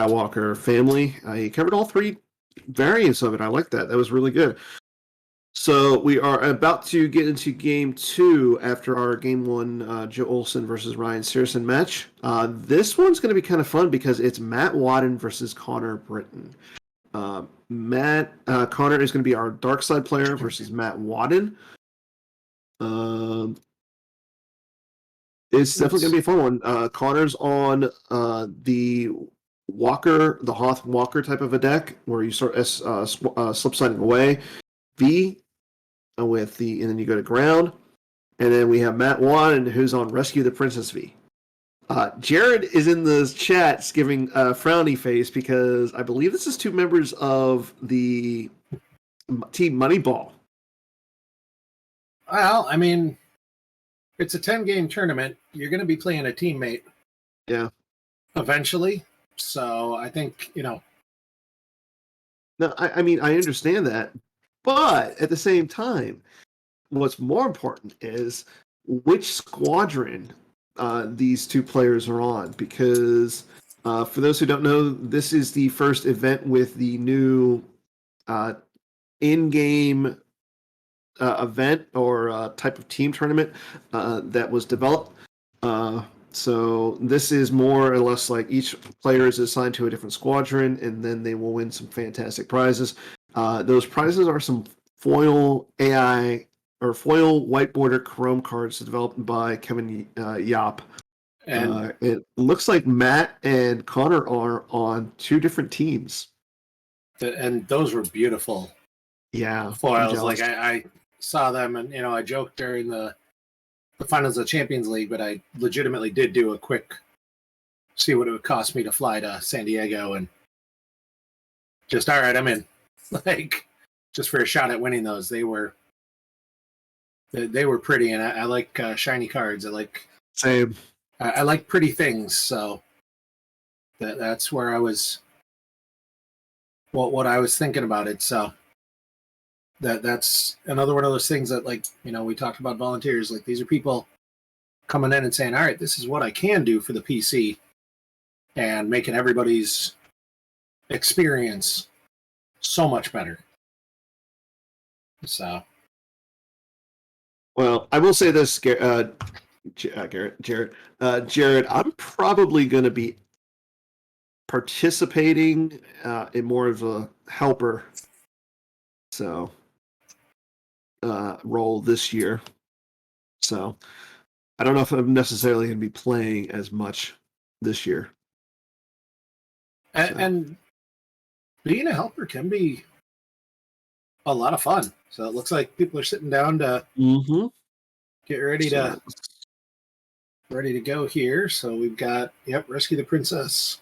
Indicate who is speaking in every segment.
Speaker 1: Skywalker family. He covered all three variants of it. I like that. That was really good. So we are about to get into game 2 after our game 1 Joe Olsen versus Ryan Searson match. This one's going to be kind of fun because it's Matt Wadden versus Conor Britton. Conor is going to be our dark side player versus Matt Wadden. It's definitely going to be a fun one. Connor's on the Walker, the Hoth Walker type of a deck where you start slip sliding away. V with the, and then you go to ground, and then we have Matt Wadden who's on Rescue the Princess V. Jared is in the chats giving a frowny face because I believe this is 2 members of the team Moneyball.
Speaker 2: Well, I mean, it's a 10-game tournament. You're going to be playing a teammate.
Speaker 1: Yeah.
Speaker 2: Eventually. So I think,
Speaker 1: No, I mean, I understand that. But at the same time, what's more important is which squadron these 2 players are on. Because for those who don't know, this is the first event with the new in-game event or type of team tournament that was developed. So this is more or less like each player is assigned to a different squadron, and then they will win some fantastic prizes. Those prizes are some foil AI or foil white border chrome cards developed by Kevin Yap. And it looks like Matt and Conor are on 2 different teams.
Speaker 2: And those were beautiful.
Speaker 1: Yeah.
Speaker 2: Foils. Like I saw them, and I joked during the finals of the Champions League, but I legitimately did do a quick see what it would cost me to fly to San Diego and just, all right, I'm in. Like, just for a shot at winning those. They were pretty, and I like shiny cards.
Speaker 1: Same.
Speaker 2: I like pretty things, so that's where I was. What I was thinking about it. So that's another one of those things that, like, we talked about volunteers. Like, these are people coming in and saying, all right, this is what I can do for the PC, and making everybody's experience so much better. So,
Speaker 1: well, I will say this, Jared, I'm probably going to be participating in more of a helper role this year. So I don't know if I'm necessarily going to be playing as much this year.
Speaker 2: And being a helper can be a lot of fun. So it looks like people are sitting down to get ready to go here. So we've got Rescue the Princess.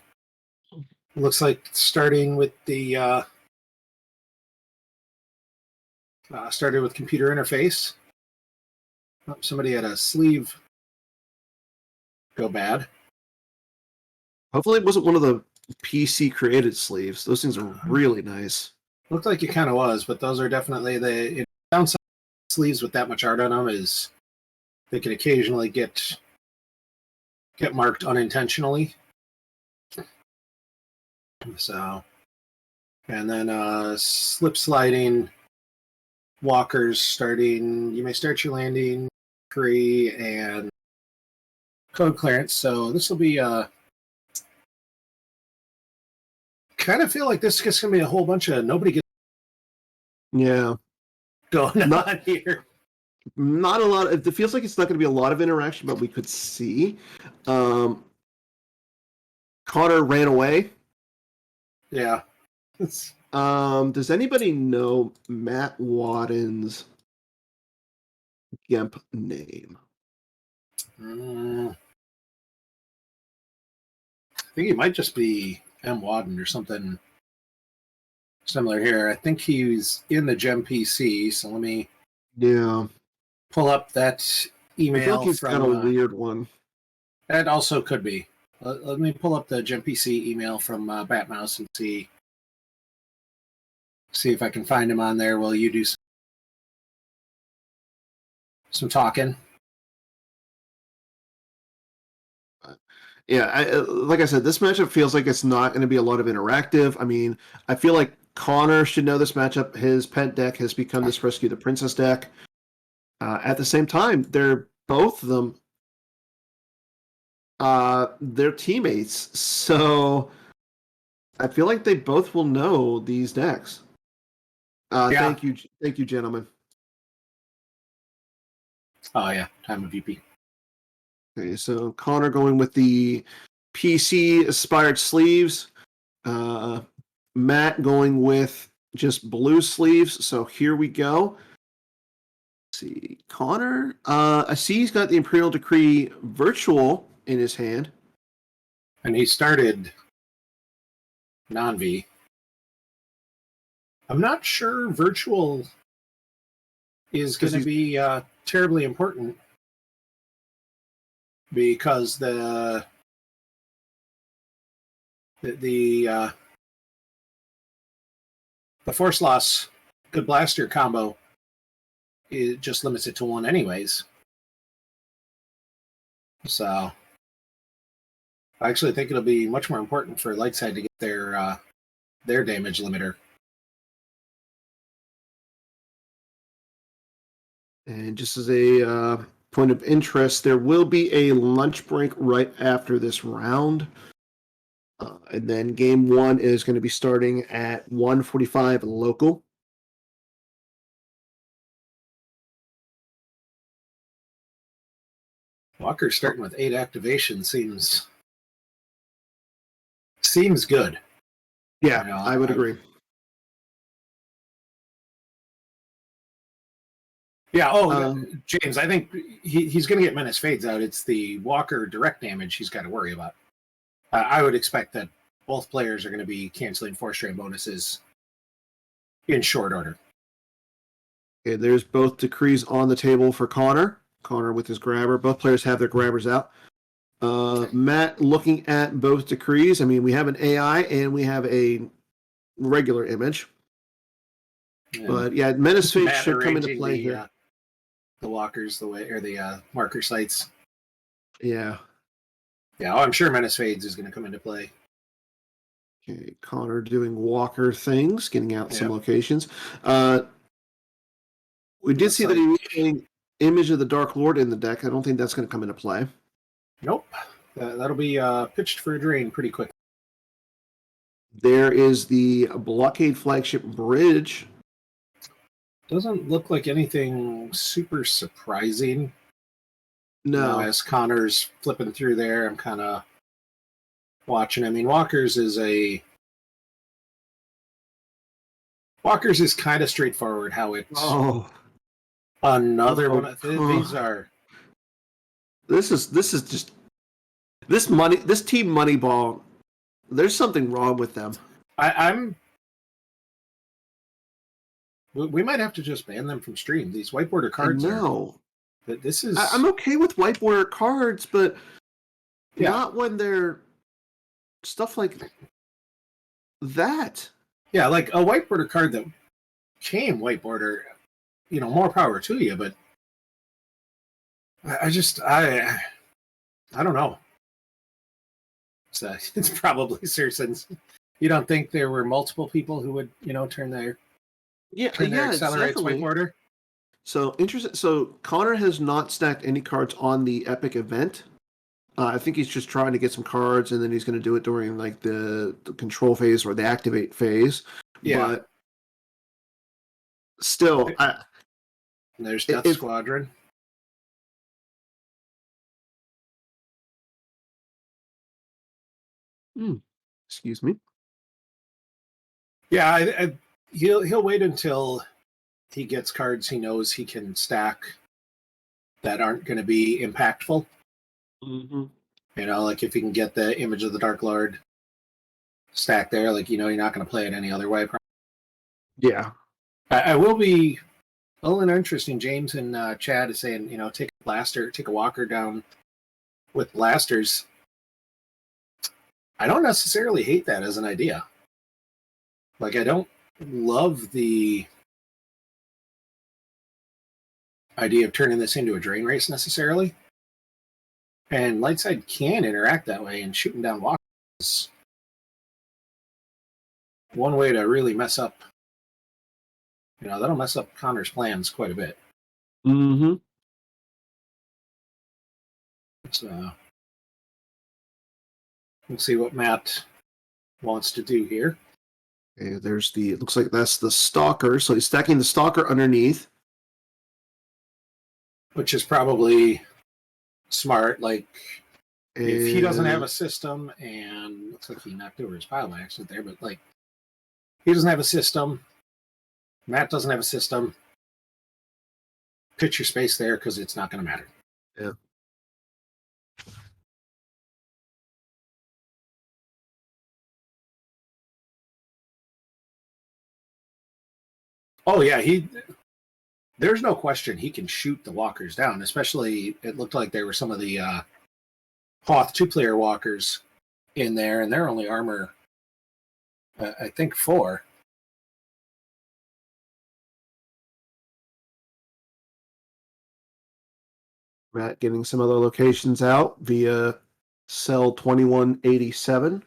Speaker 2: It looks like starting with the started with computer interface. Oh, somebody had a sleeve go bad.
Speaker 1: Hopefully it wasn't one of the PC created sleeves. Those things are really nice.
Speaker 2: Looked like it kind of was, but those are definitely the downside. Sleeves with that much art on them is they can occasionally get marked unintentionally. So, and then slip sliding walkers starting. You may start your landing free and code clearance. So this will be kind of feel like this is going to be a whole bunch of nobody gets going on here.
Speaker 1: Not a lot. It feels like it's not going to be a lot of interaction, but we could see. Conor ran away.
Speaker 2: Yeah.
Speaker 1: Does anybody know Matt Wadden's GEMP name?
Speaker 2: I think he might just be M. Wadden or something similar here. I think he's in the Gem PC, so let me pull up that email.
Speaker 1: I feel like he's got a weird one.
Speaker 2: That also could be. Let me pull up the Gem PC email from Batmouse and see if I can find him on there while you do some talking.
Speaker 1: Yeah, like I said, this matchup feels like it's not going to be a lot of interactive. I mean, I feel like Connor should know this matchup. His pet deck has become this Rescue the Princess deck. At the same time, they're both of them, they're teammates. So I feel like they both will know these decks.
Speaker 2: Yeah.
Speaker 1: Thank you, gentlemen.
Speaker 2: Oh yeah, time of VP.
Speaker 1: Okay, so Connor going with the PC aspired sleeves. Matt going with just blue sleeves. So here we go. Let's see, Connor. I see he's got the Imperial Decree virtual in his hand.
Speaker 2: And he started non-V. I'm not sure virtual is going to be terribly important because the force loss good blaster combo it just limits it to one anyways. So I actually think it'll be much more important for light side to get their damage limiter.
Speaker 1: And just as a point of interest, there will be a lunch break right after this round. And then game one is going to be starting at 1:45 local.
Speaker 2: Walker starting with 8 activation seems good.
Speaker 1: Yeah, I would agree.
Speaker 2: Yeah. James, I think he's going to get Menace Fades out. It's the Walker direct damage he's got to worry about. I would expect that both players are going to be canceling 4-strand bonuses in short order.
Speaker 1: Okay, there's both decrees on the table for Connor. Connor with his grabber. Both players have their grabbers out. Matt looking at both decrees. I mean, we have an AI and we have a regular image. And but yeah, Menace Fate should come into play here.
Speaker 2: The walkers, the marker sites.
Speaker 1: Yeah.
Speaker 2: Yeah, I'm sure Menace Fades is going to come into play.
Speaker 1: Okay, Connor doing Walker things, getting out some locations. We did see that he was playing Image of the Dark Lord in the deck. I don't think that's going to come into play.
Speaker 2: Nope. That'll be pitched for a drain pretty quick.
Speaker 1: There is the Blockade Flagship Bridge.
Speaker 2: Doesn't look like anything super surprising.
Speaker 1: No.
Speaker 2: As Connor's flipping through there, I'm kind of watching. I mean, Walker's is kind of straightforward how it's.
Speaker 1: Oh.
Speaker 2: Another one. These are.
Speaker 1: This is just this team Moneyball. There's something wrong with them.
Speaker 2: We might have to just ban them from stream. These white border cards.
Speaker 1: No.
Speaker 2: This is.
Speaker 1: I'm okay with white border cards, but not when they're stuff like that.
Speaker 2: Yeah, like a white border card that came white border. More power to you, but I don't know. So it's probably Searson's. You don't think there were multiple people who would, turn their accelerates white border?
Speaker 1: So interesting. So Connor has not stacked any cards on the Epic event. I think he's just trying to get some cards, and then he's going to do it during like the control phase or the activate phase.
Speaker 2: Yeah.
Speaker 1: But still,
Speaker 2: there's Death Squadron.
Speaker 1: Excuse me.
Speaker 2: Yeah, he'll wait until he gets cards he knows he can stack that aren't going to be impactful.
Speaker 1: Mm-hmm.
Speaker 2: Like if he can get the Image of the Dark Lord stacked there, like you're not going to play it any other way.
Speaker 1: Yeah.
Speaker 2: I will be a little interesting. James in chat is saying, take a Walker down with blasters. I don't necessarily hate that as an idea. Like, I don't love the idea of turning this into a drain race necessarily. And Lightside can interact that way, and shooting down walkers is one way to really mess up. That'll mess up Conor's plans quite a bit.
Speaker 1: Mm-hmm.
Speaker 2: So we'll see what Matt wants to do here.
Speaker 1: Okay, it looks like that's the Stalker. So he's stacking the Stalker underneath.
Speaker 2: Which is probably smart. Like, if he doesn't have a system, and looks like he knocked over his pile by accident there, but like, he doesn't have a system, Matt doesn't have a system, pitch your space there because it's not going to matter.
Speaker 1: Yeah.
Speaker 2: Oh, yeah, there's no question he can shoot the walkers down, especially it looked like there were some of the Hoth 2-player walkers in there, and they're only armor, I think, 4.
Speaker 1: Matt getting some other locations out via cell 2187.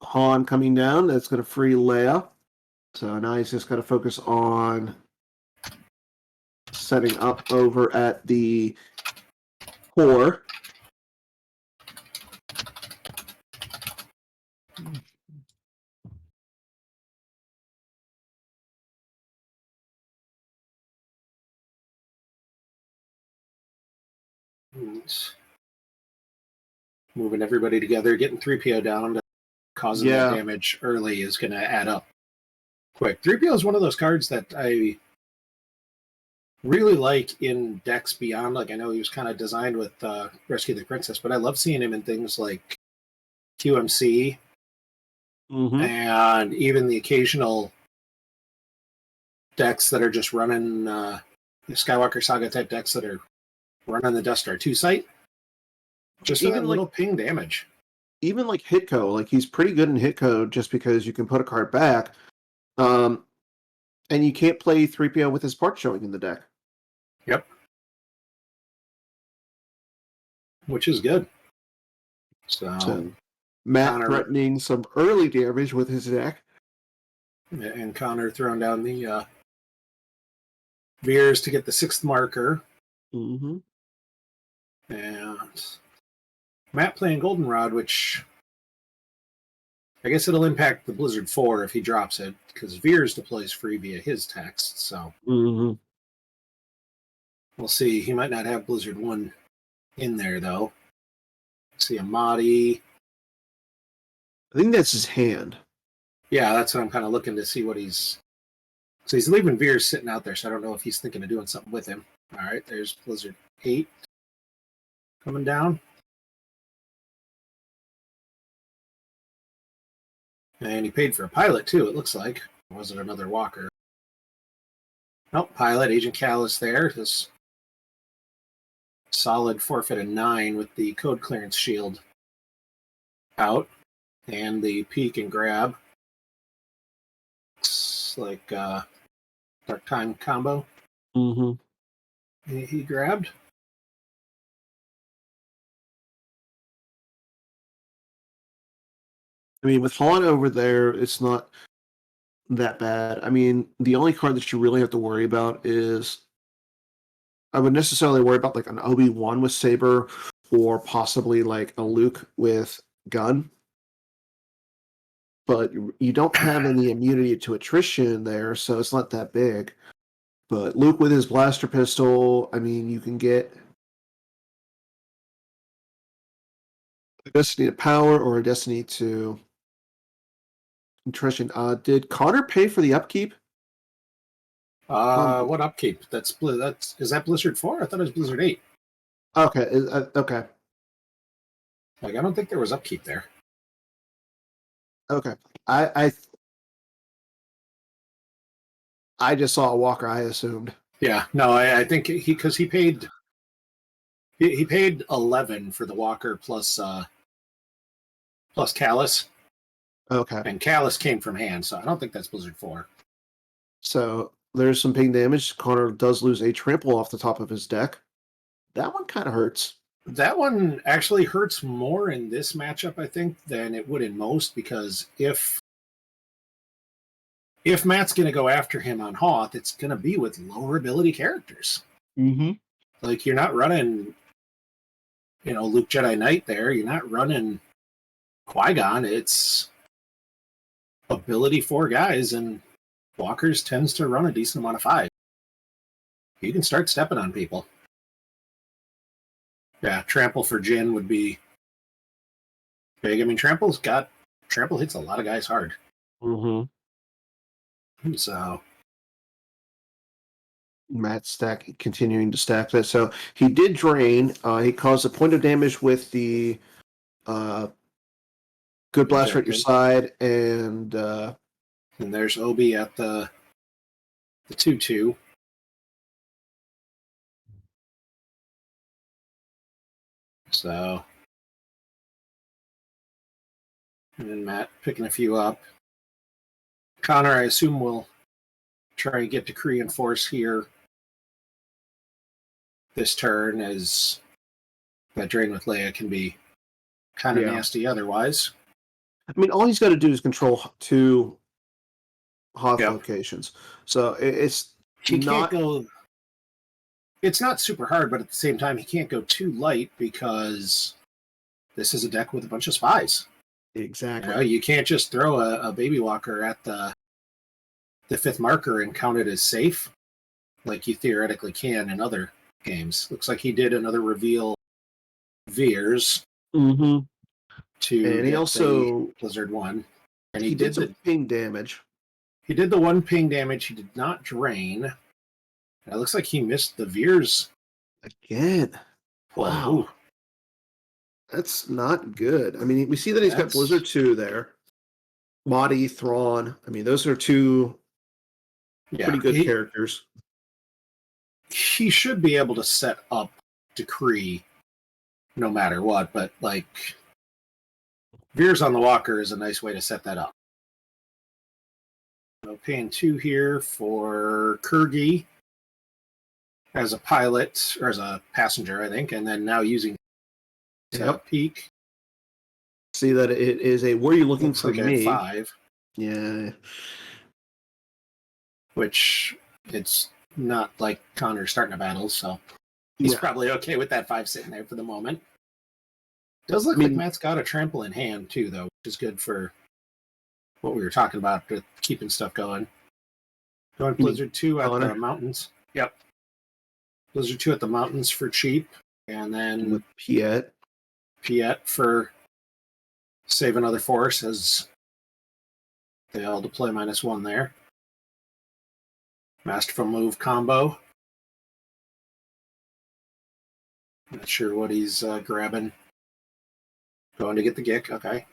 Speaker 1: Han coming down. That's going to free Leia. So now he's just got to focus on setting up over at the core.
Speaker 2: Moving everybody together, getting 3PO down, causing that damage early is going to add up quick. 3PO is one of those cards that I really like in decks beyond. Like, I know he was kind of designed with Rescue the Princess, but I love seeing him in things like QMC and even the occasional decks that are just running Skywalker Saga type decks that are running the Death Star 2 site. Just even little ping damage.
Speaker 1: Even like Hitco, like he's pretty good in Hitco just because you can put a card back. And you can't play 3PO with his part showing in the deck.
Speaker 2: Yep. Which is good. So
Speaker 1: Matt Conor threatening some early damage with his deck.
Speaker 2: And Conor throwing down the Veers to get the 6th marker.
Speaker 1: Mm-hmm.
Speaker 2: And Matt playing Goldenrod, which I guess it'll impact the Blizzard 4 if he drops it, because Veers deploys free via his text. So we'll see. He might not have Blizzard 1 in there, though. See a Mahdi.
Speaker 1: I think that's his hand.
Speaker 2: Yeah, that's what I'm kind of looking to see what he's... So he's leaving Veers sitting out there, so I don't know if he's thinking of doing something with him. All right, there's Blizzard 8 coming down. And he paid for a pilot, too, it looks like. Or was it another walker? Nope, pilot, Agent Callus there. This solid forfeit of 9 with the code clearance shield out. And the peek and grab. Looks like Dark Time combo. He grabbed.
Speaker 1: I mean, with Han over there, it's not that bad. I mean, the only card that you really have to worry about is... I would necessarily worry about like an Obi-Wan with Saber or possibly like a Luke with gun. But you don't have any immunity to attrition there, so it's not that big. But Luke with his blaster pistol, I mean, you can get a Destiny to Power or a Destiny to Attrition. Did Conor pay for the upkeep?
Speaker 2: What upkeep? Is that Blizzard 4? I thought it was Blizzard 8.
Speaker 1: Okay, okay.
Speaker 2: Like, I don't think there was upkeep there.
Speaker 1: Okay. I just saw a walker, I assumed.
Speaker 2: Yeah, no, I think he paid 11 for the walker plus Callus.
Speaker 1: Okay.
Speaker 2: And Callus came from hand, so I don't think that's Blizzard 4.
Speaker 1: So there's some ping damage. Conor does lose a trample off the top of his deck. That one kind of hurts.
Speaker 2: That one actually hurts more in this matchup, I think, than it would in most, because if Matt's going to go after him on Hoth, it's going to be with lower ability characters.
Speaker 1: Mm-hmm.
Speaker 2: Like, you're not running, Luke Jedi Knight there. You're not running Qui-Gon. It's ability 4 guys, and Walkers tends to run a decent amount of 5. You can start stepping on people. Yeah, trample for Jin would be big. I mean, trample hits a lot of guys hard.
Speaker 1: Mm-hmm.
Speaker 2: So
Speaker 1: Matt continuing to stack that. So he did drain. He caused a point of damage with the good blaster at your side, and
Speaker 2: there's Obi at the 2/2. So, and then Matt picking a few up. Conor, I assume, will try and get to Korean Force here this turn, as that drain with Leia can be kind of nasty otherwise.
Speaker 1: I mean, all he's got to do is control 2 Hoth locations. So it's not...
Speaker 2: It's not super hard, but at the same time, he can't go too light, because this is a deck with a bunch of spies.
Speaker 1: Exactly.
Speaker 2: You can't just throw a Baby Walker at the 5th marker and count it as safe, like you theoretically can in other games. Looks like he did another reveal Veers
Speaker 1: to
Speaker 2: and
Speaker 1: he also
Speaker 2: Blizzard 1. And
Speaker 1: he did some ping damage.
Speaker 2: He did the 1 ping damage. He did not drain. And it looks like he missed the Veers
Speaker 1: again. Wow. Ooh. That's not good. I mean, we see that he's got Blizzard 2 there. Mahdi, Thrawn. I mean, those are 2 pretty good characters.
Speaker 2: He should be able to set up Decree no matter what, but like Veers on the Walker is a nice way to set that up. So paying 2 here for Kurgi as a pilot, or as a passenger, I think, and then now using Peak.
Speaker 1: See that it is a "Where are you looking for me?"
Speaker 2: 5.
Speaker 1: Yeah.
Speaker 2: Which, it's not like Conor starting a battle, so he's probably okay with that 5 sitting there for the moment. Does look like Matt's got a trample in hand too, though, which is good for what we were talking about, with keeping stuff going. Going Blizzard 2 at the mountains. Yep. Blizzard 2 at the mountains for cheap, and then
Speaker 1: with Piet for
Speaker 2: save another force, as they all deploy -1 there. Masterful move combo. Not sure what he's grabbing. Going to get the Gick, okay.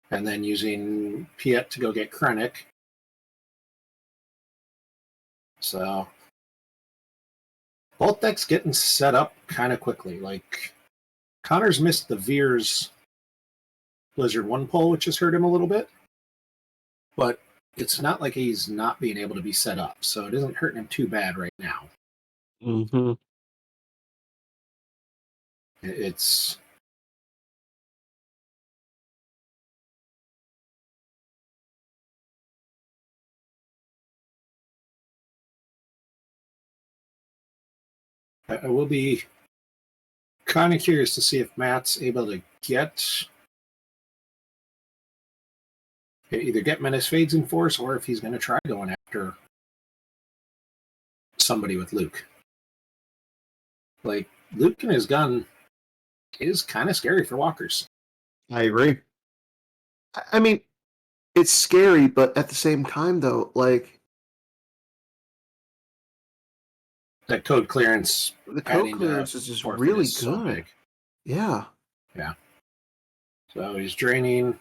Speaker 2: And then using Piet to go get Krennic. So both decks getting set up kind of quickly. Like, Conor's missed the Veers Blizzard 1 pull, which has hurt him a little bit. But it's not like he's not being able to be set up, so it isn't hurting him too bad right now. It's I will be kind of curious to see if Matt's able to either get Menace Fades in force, or if he's going to try going after somebody with Luke. Like, Luke and his gun is kind of scary for walkers.
Speaker 1: I agree. I mean, it's scary, but at the same time, though, like,
Speaker 2: that code clearance.
Speaker 1: The code clearance is just really good. So big. Yeah.
Speaker 2: Yeah. So he's draining,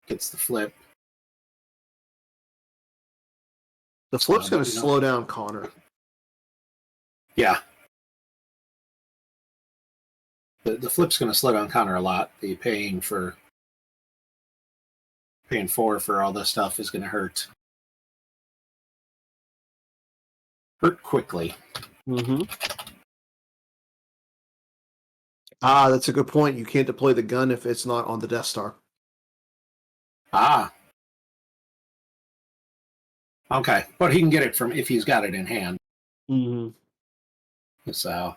Speaker 2: gets the flip.
Speaker 1: The flip's going to slow down Conor.
Speaker 2: Yeah. The flip's going to slow down Conor a lot. The paying 4 for all this stuff is going to hurt. hurt quickly.
Speaker 1: Mm-hmm. Ah, that's a good point. You can't deploy the gun if it's not on the Death Star.
Speaker 2: Ah. Okay, but he can get it from if he's got it in hand.
Speaker 1: Mm-hmm.
Speaker 2: So.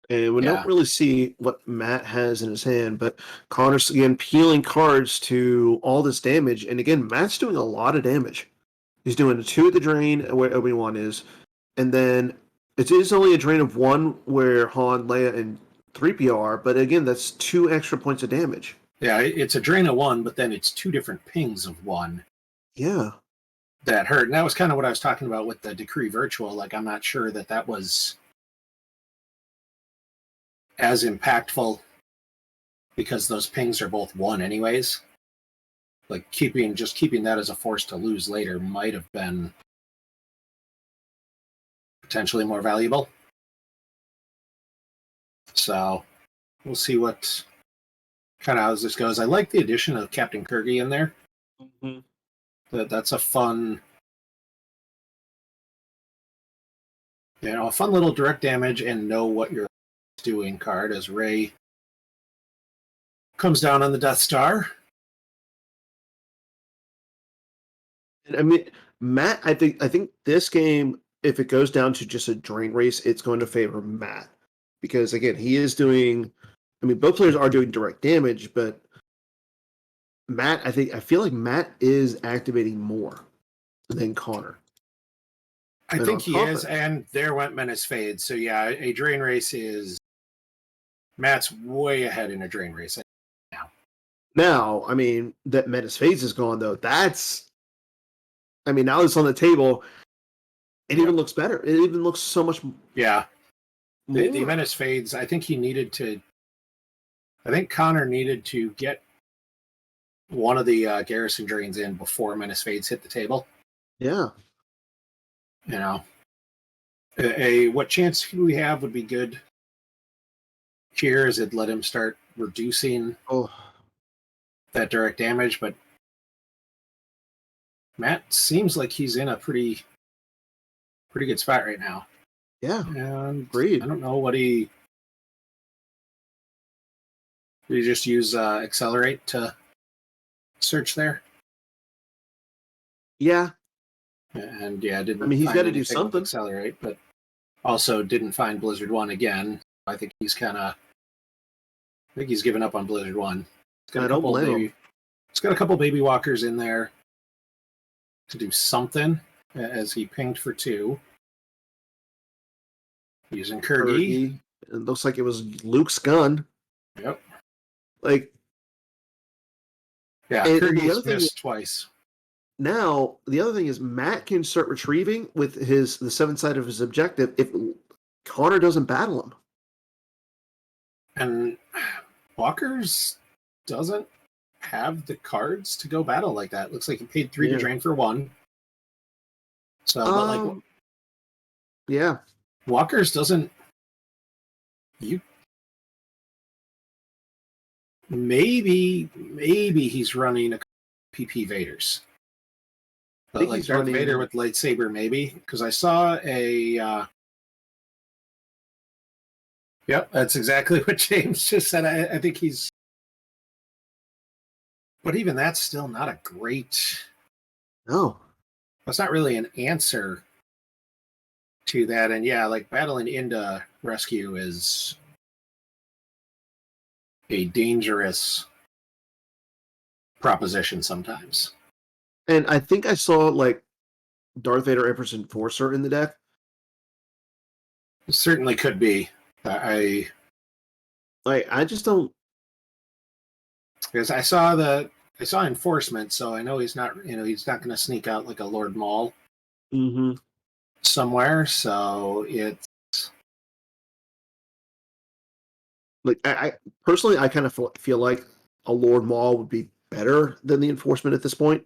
Speaker 1: And we don't really see what Matt has in his hand, but Connor's again peeling cards to all this damage. And again, Matt's doing a lot of damage. He's doing a 2 at the drain where Obi-Wan is, and then it is only a drain of 1 where Han, Leia, and 3PO are, but again, that's 2 extra points of damage.
Speaker 2: Yeah, it's a drain of 1, but then it's 2 different pings of 1.
Speaker 1: Yeah.
Speaker 2: That hurt. And that was kind of what I was talking about with the Decree Virtual. Like, I'm not sure that was as impactful because those pings are both 1 anyways. Like keeping that as a force to lose later might have been potentially more valuable. So we'll see what kind of how this goes. I like the addition of Captain Kirby in there.
Speaker 1: Mm-hmm.
Speaker 2: That's a fun, a fun little direct damage and know what you're doing card as Rey comes down on the Death Star.
Speaker 1: And I mean, Matt, I think this game, if it goes down to just a drain race, it's going to favor Matt. Because again, he is doing, I mean, both players are doing direct damage, but Matt, I feel like Matt is activating more than Conor.
Speaker 2: I think he is, and there went Menace Fade. So yeah, a drain race is Matt's way ahead in a drain race now.
Speaker 1: Now, I mean, that Menace Fades is gone though. That's, I mean, now it's on the table. It even looks better. It even looks so much.
Speaker 2: Yeah, the Menace Fades. I think Conor needed to get one of the garrison drains in before Menace Fades hit the table.
Speaker 1: Yeah.
Speaker 2: What chance we have would be good here is it let him start reducing that direct damage, but Matt seems like he's in a pretty good spot right now.
Speaker 1: Yeah,
Speaker 2: and
Speaker 1: agreed.
Speaker 2: I don't know what did he just use Accelerate to search there?
Speaker 1: Yeah.
Speaker 2: And didn't.
Speaker 1: I mean, he's got to do something.
Speaker 2: Accelerate, but also didn't find Blizzard 1 again. I think he's given up on Blizzard 1.
Speaker 1: I don't blame him.
Speaker 2: He's got a couple baby walkers in there to do something as he pinged for 2. Using Kirby.
Speaker 1: It looks like it was Luke's gun.
Speaker 2: Yep.
Speaker 1: Like,
Speaker 2: yeah, Kirby's missed twice.
Speaker 1: Now, the other thing is Matt can start retrieving with the 7 side of his objective if Conor doesn't battle him.
Speaker 2: And Walker's doesn't have the cards to go battle like that. Looks like he paid 3 to drain for 1. So, but
Speaker 1: yeah.
Speaker 2: Walker's doesn't. Maybe he's running a PP Vaders. But like Darth Vader with lightsaber, maybe, because I saw a. Yep, that's exactly what James just said. I think he's. But even that's still not a great.
Speaker 1: No.
Speaker 2: That's not really an answer to that. And yeah, like battling into rescue is a dangerous proposition sometimes.
Speaker 1: And I think I saw like Darth Vader Emperor's Enforcer in the deck.
Speaker 2: It certainly could be. I
Speaker 1: just don't.
Speaker 2: Because I saw enforcement, so I know he's not going to sneak out like a Lord Maul somewhere. So it's
Speaker 1: like I personally, I kind of feel like a Lord Maul would be better than the enforcement at this point.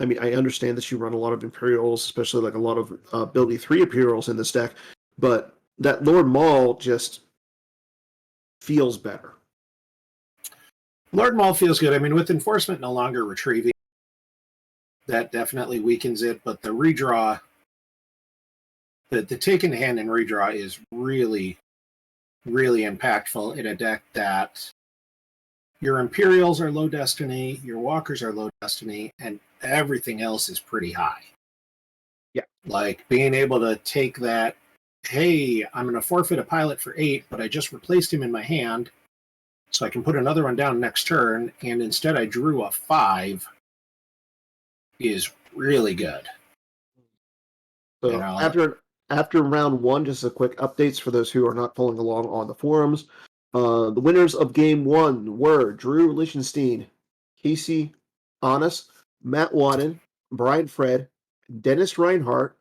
Speaker 1: I mean, I understand that you run a lot of Imperials, especially like a lot of ability 3 Imperials in this deck, but that Lord Maul just feels better.
Speaker 2: Lord Maul feels good. I mean, with enforcement no longer retrieving, that definitely weakens it, but the redraw the taken hand and redraw is really, really impactful in a deck that your Imperials are low destiny, your Walkers are low destiny, and everything else is pretty high.
Speaker 1: Yeah.
Speaker 2: Like being able to take that, hey, I'm going to forfeit a pilot for 8, but I just replaced him in my hand, so I can put another one down next turn, and instead I drew a 5, is really good.
Speaker 1: So after round 1, just a quick updates for those who are not following along on the forums. The winners of game 1 were Drew Lichtenstein, Casey Honest, Matt Wadden, Brian Fred, Dennis Reinhardt,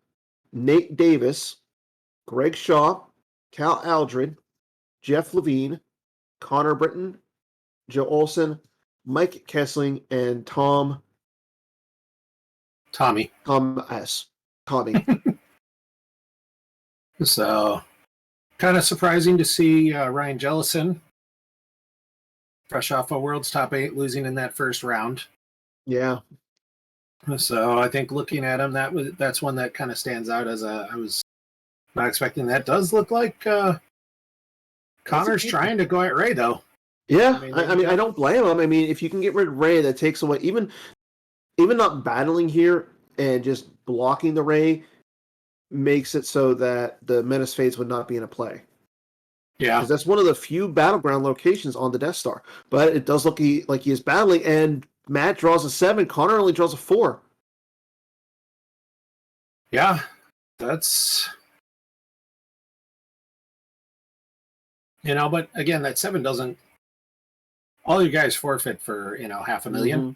Speaker 1: Nate Davis, Greg Shaw, Cal Aldred, Jeff Levine, Connor Britton, Joe Olson, Mike Kessling, and Tommy.
Speaker 2: So, kind of surprising to see Ryan Jellison, fresh off a World's Top 8, losing in that first round.
Speaker 1: Yeah.
Speaker 2: So I think looking at him, that's one that kind of stands out as I was not expecting that. Does look like Connor's trying to go at Ray, though.
Speaker 1: Yeah, I don't blame him. I mean, if you can get rid of Ray, that takes away even not battling here and just blocking the Ray makes it so that the Menace Fates would not be in a play.
Speaker 2: Yeah,
Speaker 1: because that's one of the few battleground locations on the Death Star. But it does look like he is battling, and Matt draws a 7. Connor only draws a 4.
Speaker 2: Yeah, that's but again, that 7 doesn't. All you guys forfeit for $500,000.
Speaker 1: Mm-hmm.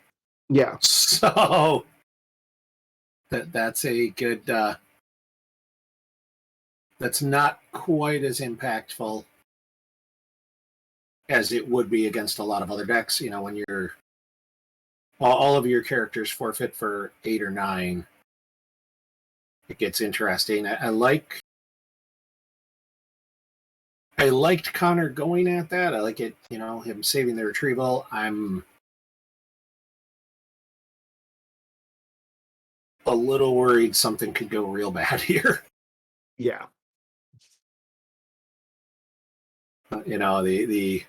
Speaker 1: Yeah,
Speaker 2: so that's a good. That's not quite as impactful as it would be against a lot of other decks. When you're all of your characters forfeit for 8 or 9, it gets interesting. I liked Connor going at that. I like it, him saving the retrieval. I'm a little worried something could go real bad here.
Speaker 1: Yeah.
Speaker 2: The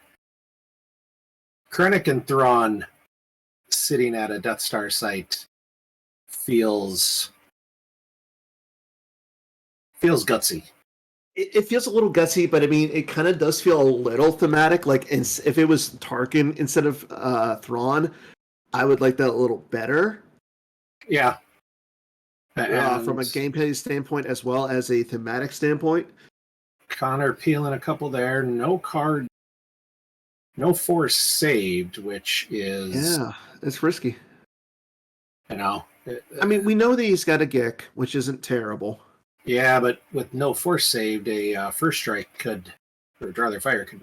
Speaker 2: Krennic and Thrawn sitting at a Death Star site feels gutsy.
Speaker 1: It feels a little gutsy, but I mean, it kind of does feel a little thematic. Like, if it was Tarkin instead of Thrawn, I would like that a little better.
Speaker 2: Yeah.
Speaker 1: From a gameplay standpoint as well as a thematic standpoint.
Speaker 2: Connor peeling a couple there. No force saved, which is...
Speaker 1: Yeah, it's risky.
Speaker 2: I
Speaker 1: mean, we know that he's got a Gick, which isn't terrible.
Speaker 2: Yeah, but with no force saved, a first strike or draw their fire could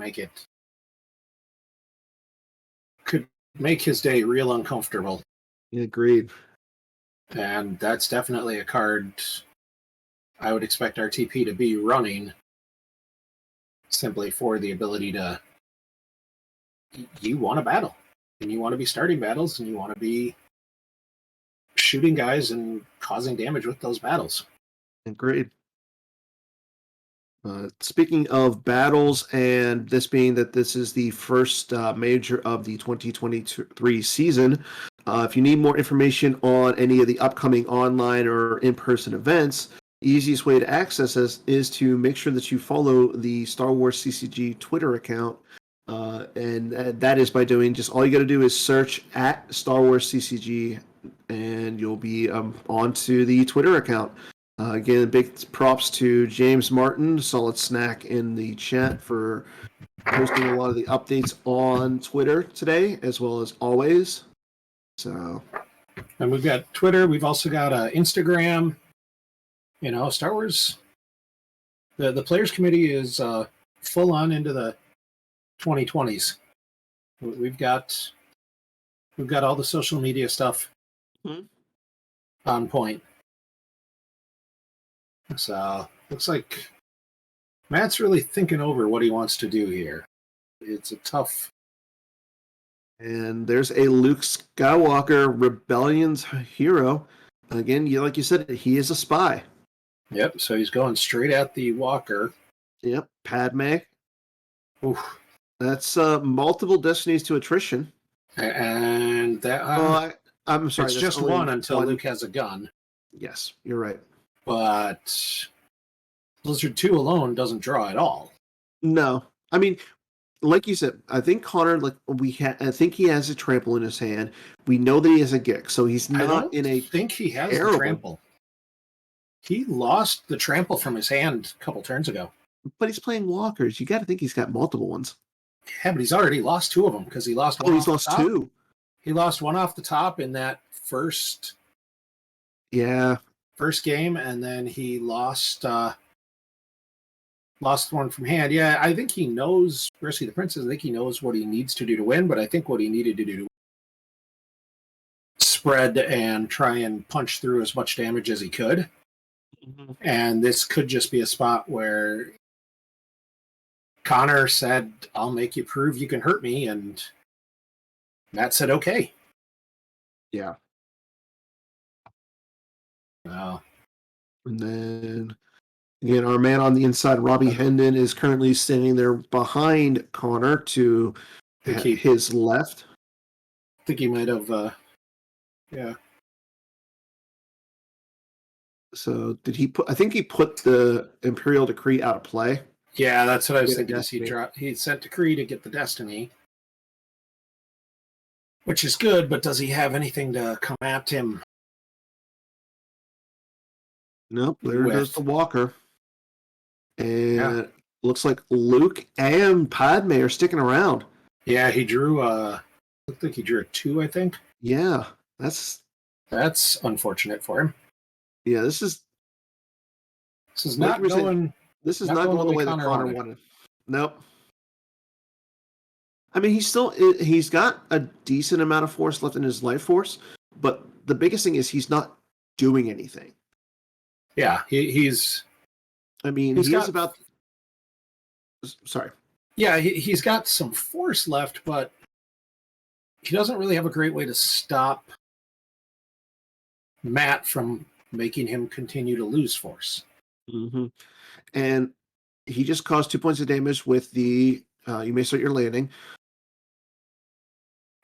Speaker 2: make his day real uncomfortable.
Speaker 1: Agreed.
Speaker 2: And that's definitely a card I would expect RTP to be running, simply for the ability to... You want to battle, and you want to be starting battles, and you want to be shooting guys and causing damage with those battles.
Speaker 1: Agreed. Speaking of battles, and this being that this is the first major of the 2023 season, if you need more information on any of the upcoming online or in-person events, the easiest way to access us is to make sure that you follow the Star Wars CCG Twitter account. And that is by doing just all you got to do is search at Star Wars CCG, and you'll be onto the Twitter account. Again, big props to James Martin, Solid Snack in the chat, for posting a lot of the updates on Twitter today, as well as always. So,
Speaker 2: and we've got Twitter. We've also got Instagram. Star Wars. The Players Committee is full on into the 2020s. We've got all the social media stuff on point. So looks like Matt's really thinking over what he wants to do here. It's a tough.
Speaker 1: And there's a Luke Skywalker, Rebellion's hero. Again, like you said, he is a spy.
Speaker 2: Yep. So he's going straight at the walker.
Speaker 1: Yep, Padme.
Speaker 2: Oof.
Speaker 1: That's multiple destinies to attrition.
Speaker 2: And that
Speaker 1: I'm sorry.
Speaker 2: it's
Speaker 1: That's
Speaker 2: just
Speaker 1: only
Speaker 2: one until Luke has a gun.
Speaker 1: Yes, you're right.
Speaker 2: But Blizzard 2 alone doesn't draw at all.
Speaker 1: No, I mean, like you said, I think Connor, I think he has a trample in his hand. We know that he has a Gick, so he's not in a.
Speaker 2: I think he has
Speaker 1: terrible...
Speaker 2: the trample. He lost the trample from his hand a couple turns ago.
Speaker 1: But he's playing walkers. You got to think he's got multiple ones.
Speaker 2: Yeah, but he's already lost two of them because he lost one.
Speaker 1: He's lost two.
Speaker 2: He lost one off the top in that first.
Speaker 1: Yeah.
Speaker 2: First game, and then he lost one from hand. Yeah, I think he knows Risky the Princess. I think he knows what he needs to do to win, but I think what he needed to do to spread and try and punch through as much damage as he could. Mm-hmm. And this could just be a spot where Conor said, I'll make you prove you can hurt me, and Matt said, okay.
Speaker 1: Yeah.
Speaker 2: Wow.
Speaker 1: And then, again, our man on the inside, Robbie Hendon, is currently standing there behind Conor to his left.
Speaker 2: I think he might have, yeah.
Speaker 1: So did he put? I think he put the Imperial Decree out of play.
Speaker 2: Yeah, that's what I was thinking. He sent Decree to get the Destiny, which is good. But does he have anything to come at him?
Speaker 1: Nope. There goes the Walker, and looks like Luke and Padme are sticking around.
Speaker 2: Yeah, he drew. Looked like he drew a 2. I think.
Speaker 1: Yeah, that's
Speaker 2: unfortunate for him.
Speaker 1: Yeah, this is
Speaker 2: not going.
Speaker 1: This is not going the way that Conor wanted. Nope. I mean, he's got a decent amount of force left in his life force, but the biggest thing is he's not doing anything.
Speaker 2: Yeah, he's.
Speaker 1: I mean, he's about. Sorry.
Speaker 2: Yeah, he's got some force left, but he doesn't really have a great way to stop Matt from making him continue to lose force.
Speaker 1: Mm-hmm. And he just caused 2 points of damage with the you may start your landing.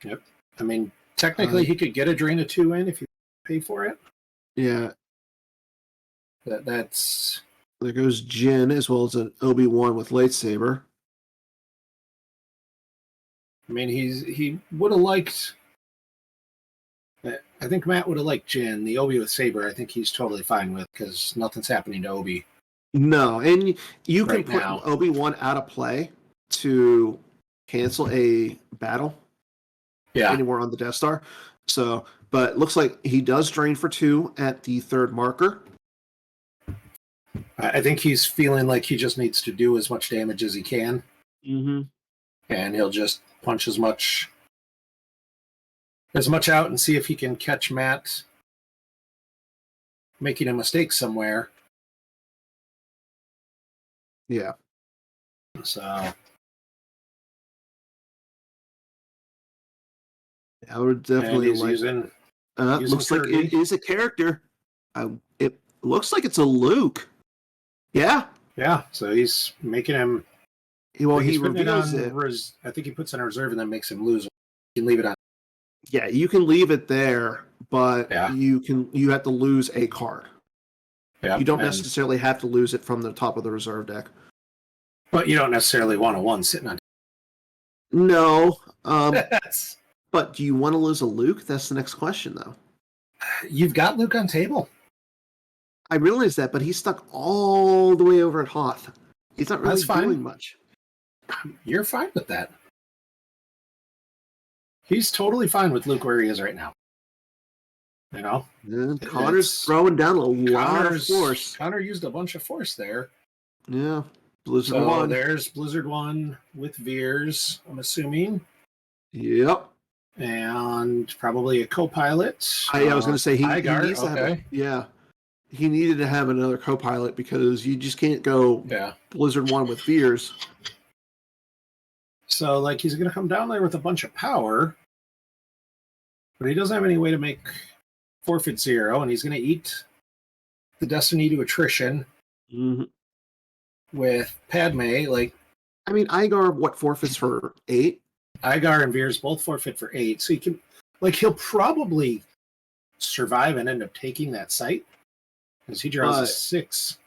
Speaker 2: Yep. I mean, technically he could get a drain of 2 in if you pay for it.
Speaker 1: Yeah.
Speaker 2: That's
Speaker 1: there goes Jin as well as an Obi-Wan with lightsaber.
Speaker 2: I mean, he would have liked. I think Matt would have liked Jin. The Obi with saber, I think he's totally fine with because nothing's happening to Obi.
Speaker 1: No, and you can put
Speaker 2: now.
Speaker 1: Obi-Wan out of play to cancel a battle.
Speaker 2: Yeah.
Speaker 1: Anywhere on the Death Star. So, but looks like he does drain for 2 at the 3rd marker.
Speaker 2: I think he's feeling like he just needs to do as much damage as he can.
Speaker 1: Mm-hmm.
Speaker 2: And he'll just punch as much out and see if he can catch Matt making a mistake somewhere.
Speaker 1: Yeah.
Speaker 2: So
Speaker 1: I would definitely like.
Speaker 2: Using
Speaker 1: looks like it is a character. It looks like it's a Luke. Yeah.
Speaker 2: Yeah. So he's making him.
Speaker 1: Well, he reveals it.
Speaker 2: I think he puts in a reserve and then makes him lose. You can leave it on.
Speaker 1: Yeah, you can leave it there, but you have to lose a card. Yeah, you don't necessarily have to lose it from the top of the reserve deck.
Speaker 2: But you don't necessarily want a 1 sitting on.
Speaker 1: No. But do you want to lose a Luke? That's the next question, though.
Speaker 2: You've got Luke on table.
Speaker 1: I realize that, but he's stuck all the way over at Hoth. He's not really doing much.
Speaker 2: You're fine with that. He's totally fine with Luke where he is right now. You know?
Speaker 1: And Connor's throwing down a lot of force.
Speaker 2: Conor used a bunch of force there.
Speaker 1: Yeah. Blizzard 1.
Speaker 2: There's Blizzard 1 with Veers, I'm assuming.
Speaker 1: Yep.
Speaker 2: And probably a co-pilot.
Speaker 1: I was going to say he needs to have he needed to have another co-pilot because you just can't go Blizzard 1 with Veers.
Speaker 2: So, he's going to come down there with a bunch of power, but he doesn't have any way to make forfeit 0, and he's going to eat the Destiny to attrition with Padme. Like,
Speaker 1: I mean, Igar, forfeits for 8?
Speaker 2: Igar and Veers both forfeit for 8, so he'll probably survive and end up taking that site because he draws a 6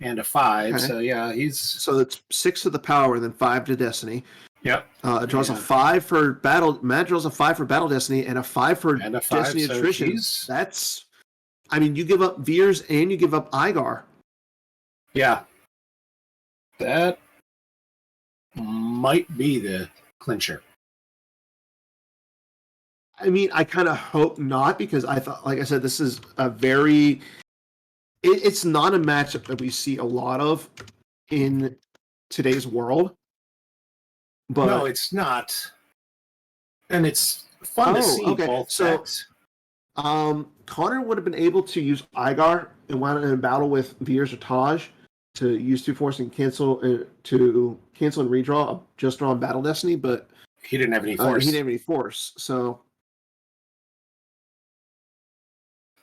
Speaker 2: and a 5.
Speaker 1: Okay.
Speaker 2: So yeah,
Speaker 1: so it's 6 to the power and then 5 to Destiny.
Speaker 2: Yep.
Speaker 1: Draws a 5 for battle. Matt draws a 5 for Battle Destiny and a 5 for Destiny
Speaker 2: so
Speaker 1: Attrition. That's, I mean, you give up Veers and you give up Igar.
Speaker 2: Yeah, that might be the clincher.
Speaker 1: I mean, I kind of hope not, because I thought, like I said, this is a very. It's not a matchup that we see a lot of in today's world. But
Speaker 2: no, it's not, and it's fun to see both decks.
Speaker 1: Conor would have been able to use Igar and wound in a battle with Veers or Taj to use 2 force and cancel and redraw just on Battle Destiny, but
Speaker 2: he didn't have any force.
Speaker 1: So,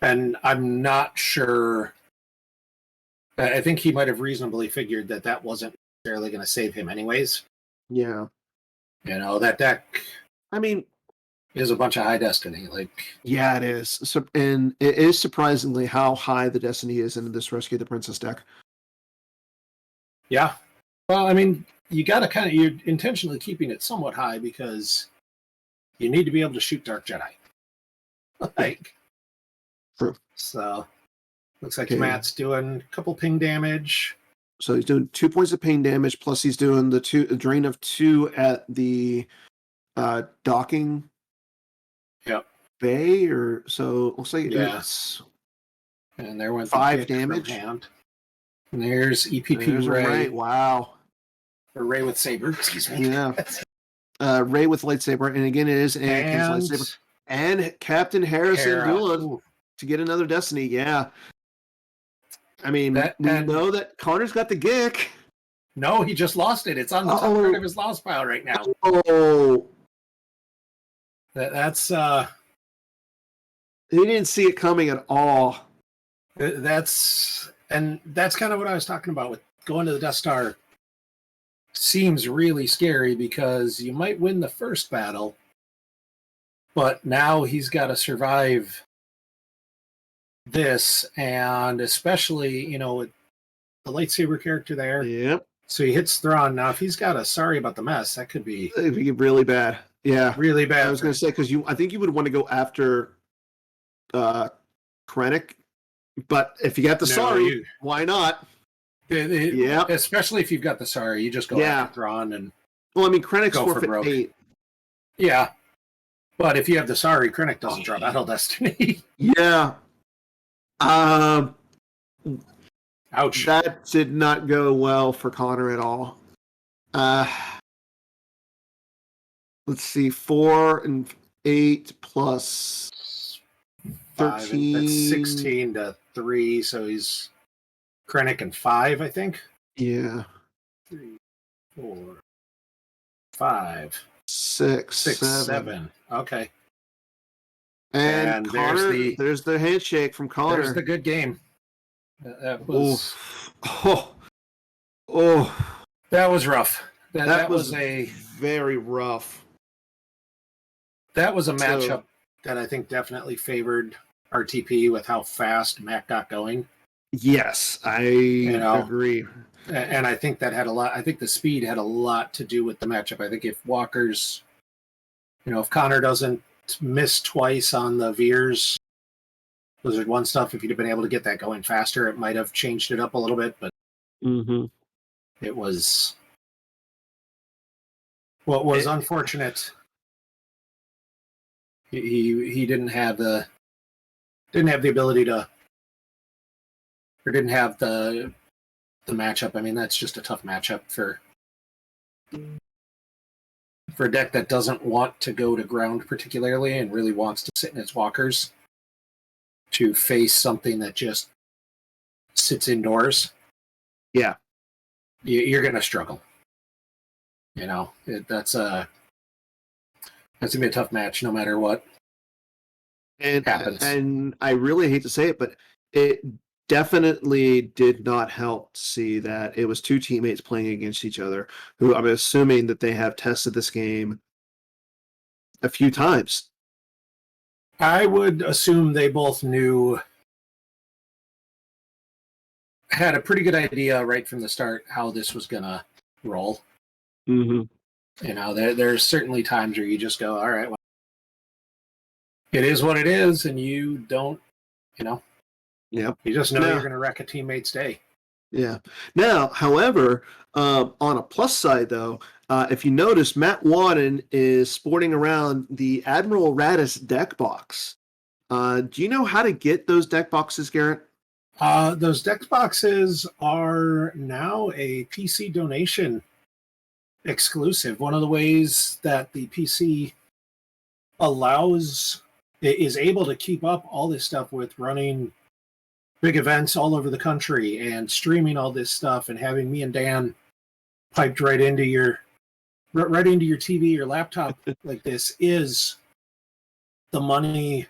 Speaker 2: and I'm not sure. I think he might have reasonably figured that wasn't necessarily going to save him, anyways.
Speaker 1: Yeah.
Speaker 2: That deck,
Speaker 1: I mean,
Speaker 2: is a bunch of high Destiny.
Speaker 1: Yeah, it is. So, and it is surprisingly how high the Destiny is in this Rescue the Princess deck.
Speaker 2: Yeah. Well, I mean, you got to you're intentionally keeping it somewhat high because you need to be able to shoot Dark Jedi.
Speaker 1: True.
Speaker 2: So, looks like Matt's doing a couple ping damage.
Speaker 1: So he's doing 2 points of pain damage, plus he's doing the drain of 2 at the docking bay, or so it looks like it's.
Speaker 2: And there went
Speaker 1: 5 damage.
Speaker 2: And there's EPP Ray.
Speaker 1: Wow.
Speaker 2: Or Ray with Saber, excuse me.
Speaker 1: Yeah. Ray with lightsaber, and again it is Anakin's lightsaber. And Captain Harrison Dula to get another Destiny, yeah. I mean, we know that Conor's got the Gick.
Speaker 2: No, he just lost it. It's on the top part of his loss pile right now.
Speaker 1: Oh.
Speaker 2: That's
Speaker 1: he didn't see it coming at all.
Speaker 2: That's kind of what I was talking about with going to the Death Star. Seems really scary because you might win the first battle, but now he's got to survive this, and especially, with the lightsaber character there.
Speaker 1: Yep.
Speaker 2: So he hits Thrawn. Now, if he's got a sorry about the mess, that could be
Speaker 1: really bad. Yeah.
Speaker 2: Really bad.
Speaker 1: I was going to say, because I think you would want to go after Krennic, but if you got the why not?
Speaker 2: Yeah. Especially if you've got the sorry, you just go after Thrawn and.
Speaker 1: Well, I mean, Krennic's forfeit 8.
Speaker 2: Yeah. But if you have the sorry, Krennic doesn't draw Battle Destiny.
Speaker 1: Yeah. Ouch. That did not go well for Conor at all. Let's see, 4 and 8 plus 13.
Speaker 2: That's 16 to 3, so he's Krennic and 5, I think.
Speaker 1: Yeah.
Speaker 2: 3, 4, 5,
Speaker 1: 6,
Speaker 2: 7. Okay.
Speaker 1: And Conor, there's the handshake from Conor.
Speaker 2: There's the good game. That was that was rough. That was a
Speaker 1: very rough.
Speaker 2: That was a matchup that I think definitely favored RTP with how fast Matt got going.
Speaker 1: Yes, I agree.
Speaker 2: And I think that had a lot. I think the speed had a lot to do with the matchup. I think if Walker's, if Conor doesn't miss twice on the Veers Blizzard 1 stuff, if he'd have been able to get that going faster, it might have changed it up a little bit. But it was what was unfortunate. He didn't have the ability to, or didn't have the matchup. I mean, that's just a tough matchup for a deck that doesn't want to go to ground particularly and really wants to sit in its walkers, to face something that just sits indoors.
Speaker 1: Yeah.
Speaker 2: You're going to struggle. That's going to be a tough match no matter what
Speaker 1: happens. And I really hate to say it, but it definitely did not help to see that it was two teammates playing against each other, who I'm assuming that they have tested this game a few times.
Speaker 2: I would assume they both had a pretty good idea right from the start how this was gonna roll.
Speaker 1: Mm-hmm.
Speaker 2: There's certainly times where you just go, all right, well, it is what it is, and you don't,
Speaker 1: Yep.
Speaker 2: you just know
Speaker 1: Now,
Speaker 2: you're going to wreck a teammate's day.
Speaker 1: yeah. Now, however, on a plus side, though, if you notice, Matt Wadden is sporting around the Admiral Radis deck box. Do you know how to get those deck boxes, Garrett?
Speaker 2: Those deck boxes are now a PC donation exclusive. One of the ways that the PC is able to keep up all this stuff with running big events all over the country and streaming all this stuff and having me and Dan piped right into your TV or laptop like this is the money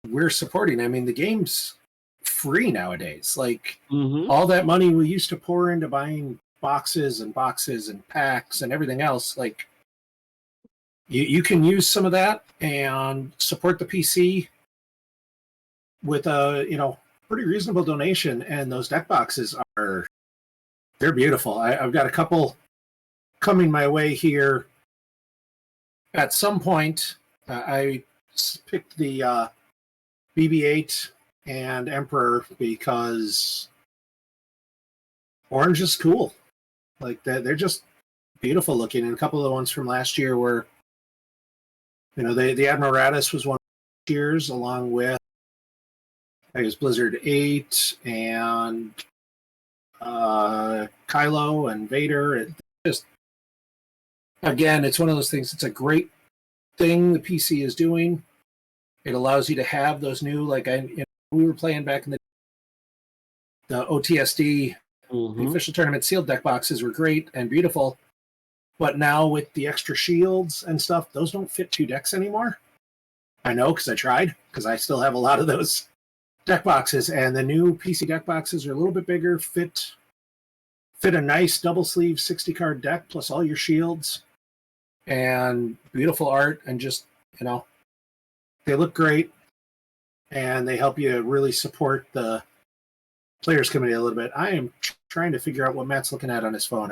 Speaker 2: we're supporting. I mean, the game's free nowadays. Like all that money we used to pour into buying boxes and packs and everything else, like you can use some of that and support the PC with a pretty reasonable donation. And those deck boxes they're beautiful. I've got a couple coming my way here. At some point, I picked the BB-8 and Emperor because orange is cool. Like they're just beautiful looking. And a couple of the ones from last year were, the Admiral Radis was one of years, along with I guess Blizzard 8 and Kylo and Vader. It just again, it's one of those things. It's a great thing the PC is doing. It allows you to have those new, we were playing back in the OTSD, the official tournament sealed deck boxes were great and beautiful. But now with the extra shields and stuff, those don't fit 2 decks anymore. I know because I tried, because I still have a lot of those deck boxes. And the new PC deck boxes are a little bit bigger, fit a nice double sleeve 60 card deck plus all your shields and beautiful art, and just, they look great and they help you really support the players committee a little bit. I am trying to figure out what Matt's looking at on his phone.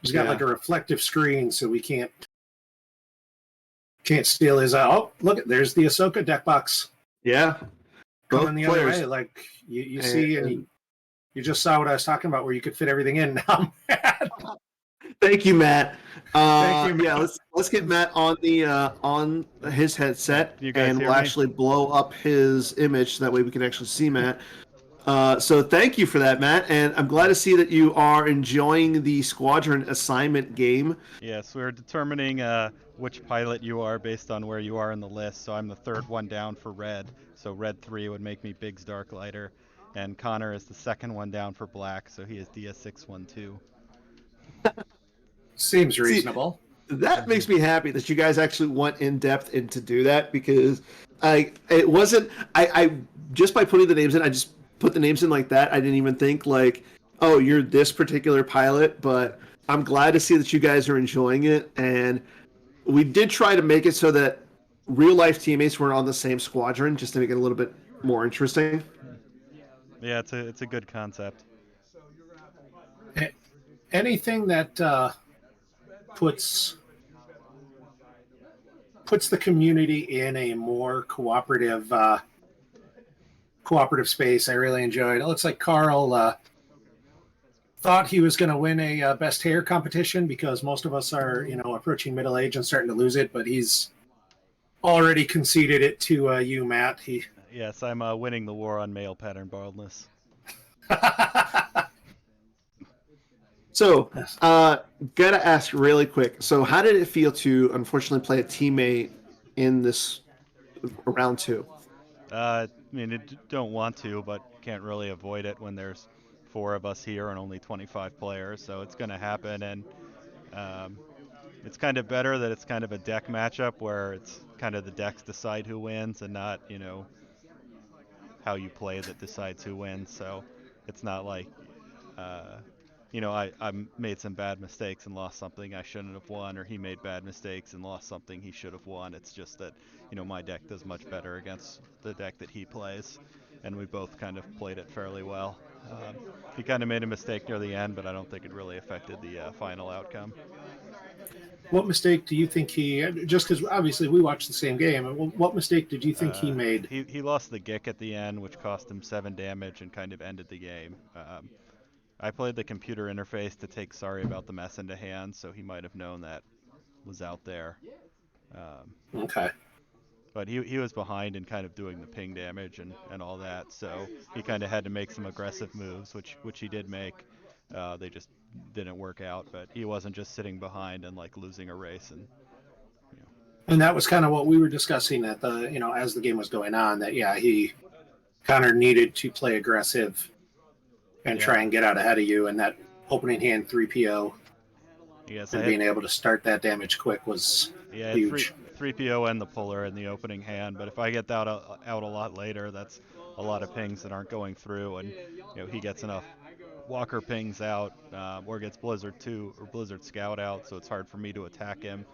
Speaker 2: He's got like a reflective screen, so we can't steal his. Oh, look, there's the Ahsoka deck box.
Speaker 1: Yeah,
Speaker 2: coming the other way. Like you see, and you just saw what I was talking about, where you could fit everything in. Now,
Speaker 1: thank you, Matt.
Speaker 2: Thank you, Matt.
Speaker 1: Yeah, let's get Matt on the on his headset, and we'll actually blow up his image. So that way we can actually see Matt. So thank you for that, Matt, and I'm glad to see that you are enjoying the squadron assignment game.
Speaker 3: Yes, we're determining which pilot you are based on where you are in the list. So I'm the 3rd one down for red. So red 3 would make me Biggs Darklighter, and Conor is the 2nd one down for black. So he is DS612.
Speaker 2: Seems reasonable.
Speaker 1: See, that makes me happy that you guys actually went in depth into do that, because I just by putting the names in, I just put the names in like that. I didn't even think like, oh, you're this particular pilot, but I'm glad to see that you guys are enjoying it. And we did try to make it so that real life teammates were on the same squadron, just to make it a little bit more interesting.
Speaker 3: Yeah, it's a good concept.
Speaker 2: Anything that puts the community in a more cooperative space, I really enjoyed. It looks like Carl thought he was going to win a best hair competition, because most of us are approaching middle age and starting to lose it, but he's already conceded it to you, Matt.
Speaker 3: Yes, I'm winning the war on male pattern baldness.
Speaker 1: So, gotta ask really quick. So, how did it feel to unfortunately play a teammate in this round 2?
Speaker 3: I mean, don't want to, but can't really avoid it when there's 4 of us here and only 25 players. So it's going to happen, and it's kind of better that it's kind of a deck matchup where it's kind of the decks decide who wins, and not how you play that decides who wins. So it's not like I made some bad mistakes and lost something I shouldn't have won, or he made bad mistakes and lost something he should have won. It's just that, my deck does much better against the deck that he plays, and we both kind of played it fairly well. He kind of made a mistake near the end, but I don't think it really affected the final outcome.
Speaker 2: What mistake do you think just because obviously we watched the same game, what mistake did you think he
Speaker 3: Uh,
Speaker 2: made?
Speaker 3: he lost the Gick at the end, which cost him 7 damage and kind of ended the game. I played the computer interface to take sorry about the mess into hand, so he might have known that was out there.
Speaker 2: Okay.
Speaker 3: But he was behind in kind of doing the ping damage and all that, so he kind of had to make some aggressive moves, which he did make. They just didn't work out, but he wasn't just sitting behind and like losing a race. And
Speaker 2: And that was kind of what we were discussing at the, as the game was going on, that, yeah, Connor needed to play aggressive and try and get out ahead of you. And that opening hand 3PO
Speaker 3: yes,
Speaker 2: and being able to start that damage quick was huge.
Speaker 3: 3PO and the puller in the opening hand, but if I get that out a lot later, that's a lot of pings that aren't going through, and he gets enough Walker pings out, or gets Blizzard 2 or Blizzard Scout out, so it's hard for me to attack him.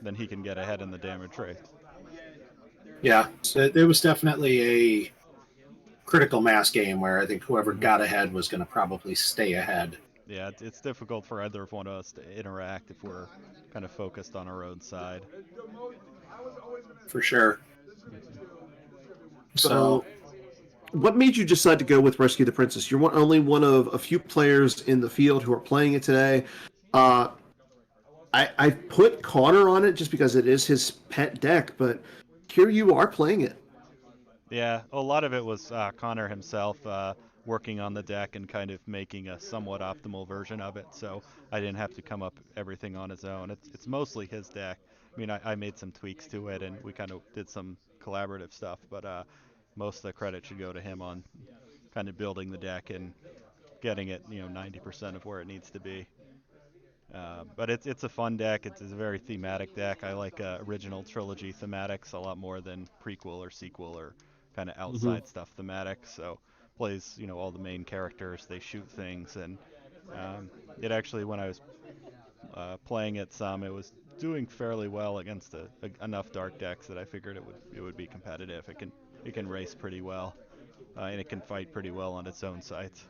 Speaker 3: Then he can get ahead in the damage rate.
Speaker 2: Yeah, so it was definitely a critical mass game where I think whoever got ahead was going to probably stay ahead.
Speaker 3: Yeah, it's difficult for either of one of us to interact if we're kind of focused on our own side.
Speaker 2: For sure.
Speaker 1: So, what made you decide to go with Rescue the Princess? You're only one of a few players in the field who are playing it today. I put Conor on it just because it is his pet deck, but here you are playing it.
Speaker 3: Yeah, a lot of it was Conor himself working on the deck and kind of making a somewhat optimal version of it, so I didn't have to come up everything on his own. It's mostly his deck. I mean, I made some tweaks to it, and we kind of did some collaborative stuff, but most of the credit should go to him on kind of building the deck and getting it, 90% of where it needs to be. But it's a fun deck. It's a very thematic deck. I like original trilogy thematics a lot more than prequel or sequel or kind of outside stuff thematic. So plays all the main characters. They shoot things, and it actually, when I was playing it some, it was doing fairly well against enough dark decks that I figured it would be competitive. It can race pretty well, and it can fight pretty well on its own sites.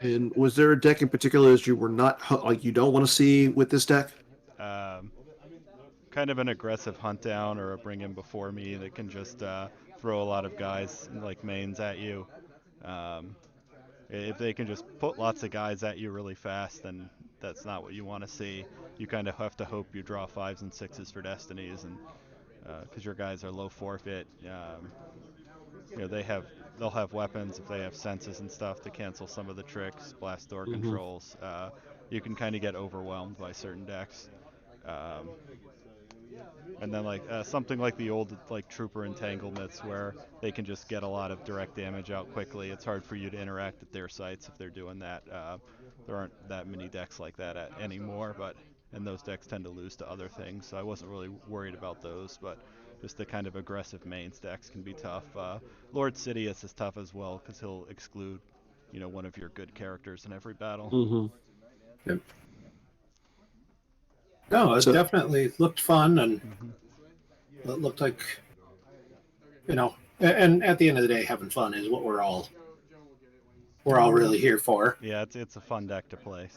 Speaker 1: And was there a deck in particular that you were not like you don't want to see with this deck?
Speaker 3: Um, Kind of an aggressive hunt down or a bring in before me that can just throw a lot of guys like mains at you. Um, if they can just put lots of guys at you really fast, then that's not what you want to see. You kind of have to hope you draw 5s and 6s for destinies, and because your guys are low forfeit, they'll have weapons if they have senses and stuff to cancel some of the tricks, blast door controls. You can kind of get overwhelmed by certain decks. Um, and then like something like the old like trooper entanglements where they can just get a lot of direct damage out quickly. It's hard for you to interact at their sites if they're doing that. There aren't that many decks like that anymore, and those decks tend to lose to other things, so I wasn't really worried about those. But just the kind of aggressive mains decks can be tough. Lord Sidious is tough as well because he'll exclude one of your good characters in every battle.
Speaker 2: Yep. No, it definitely looked fun, and it looked like, and at the end of the day, having fun is what we're all really here for.
Speaker 3: Yeah, it's a fun deck to play,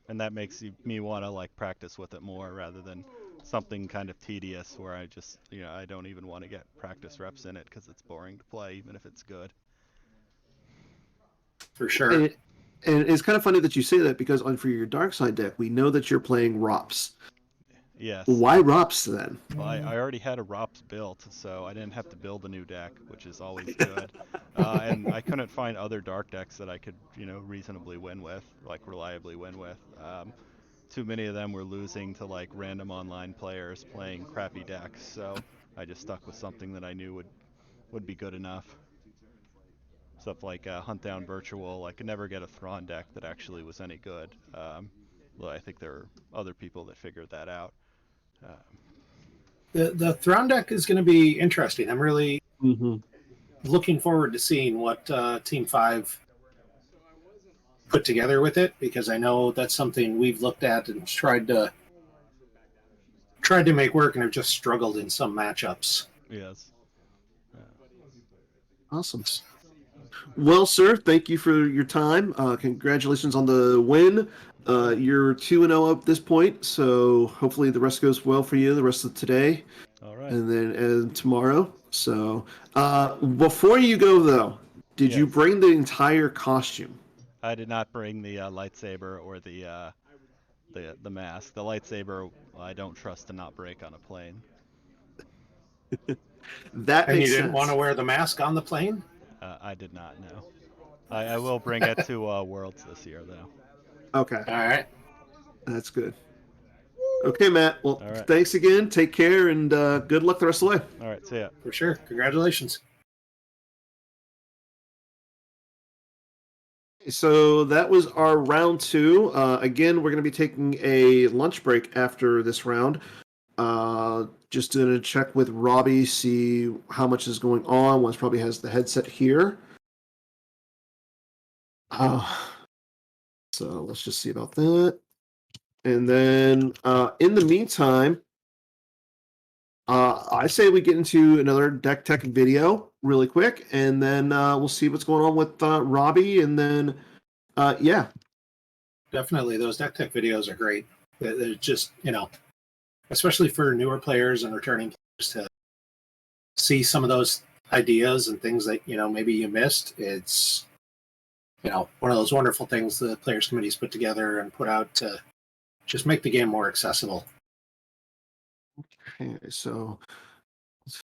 Speaker 3: and that makes me want to like practice with it more rather than something kind of tedious where I just I don't even want to get practice reps in it because it's boring to play even if it's good.
Speaker 2: For sure.
Speaker 1: And it's kind of funny that you say that because for your dark side deck, we know that you're playing ROPS.
Speaker 3: Yes.
Speaker 1: Why ROPS then?
Speaker 3: Well, I already had a ROPS built, so I didn't have to build a new deck, which is always good. And I couldn't find other dark decks that I could, reasonably win with, like reliably win with. Too many of them were losing to like random online players playing crappy decks, so I just stuck with something that I knew would be good enough. Stuff like Hunt Down Virtual. I could never get a Thrawn deck that actually was any good. Though I think there are other people that figured that out.
Speaker 2: The Thrawn deck is going to be interesting. I'm really
Speaker 1: Mm-hmm.
Speaker 2: looking forward to seeing what Team 5 put together with it, because I know that's something we've looked at and tried to make work and have just struggled in some matchups.
Speaker 3: Yes.
Speaker 1: Awesome. Well, sir, thank you for your time. Congratulations on the win. You're 2-0 up this point, so hopefully the rest goes well for you the rest of today
Speaker 3: All right.
Speaker 1: and tomorrow. So before you go, though, did you
Speaker 3: Yes.
Speaker 1: bring the entire costume?
Speaker 3: I did not bring the lightsaber or the mask. The lightsaber I don't trust to not break on a plane.
Speaker 1: That
Speaker 2: And you
Speaker 1: makes
Speaker 2: didn't
Speaker 1: sense.
Speaker 2: want to wear the mask on the plane?
Speaker 3: I did not know. I will bring it to Worlds this year, though.
Speaker 1: Okay,
Speaker 2: All right.
Speaker 1: that's good. Okay, Matt. Well,
Speaker 3: All right.
Speaker 1: thanks again. Take care, and good luck the rest of the way.
Speaker 3: All right, see ya.
Speaker 2: For sure. Congratulations.
Speaker 1: So that was our round 2. Again, we're going to be taking a lunch break after this round. Just to check with Robbie, see how much is going on. Once probably has the headset here. So let's just see about that. And then in the meantime, I say we get into another deck tech video really quick, and then we'll see what's going on with Robbie, and then yeah.
Speaker 2: Definitely. Those deck tech videos are great. They're just, especially for newer players and returning players, to see some of those ideas and things that, maybe you missed. It's, one of those wonderful things the players committees put together and put out to just make the game more accessible.
Speaker 1: Okay, so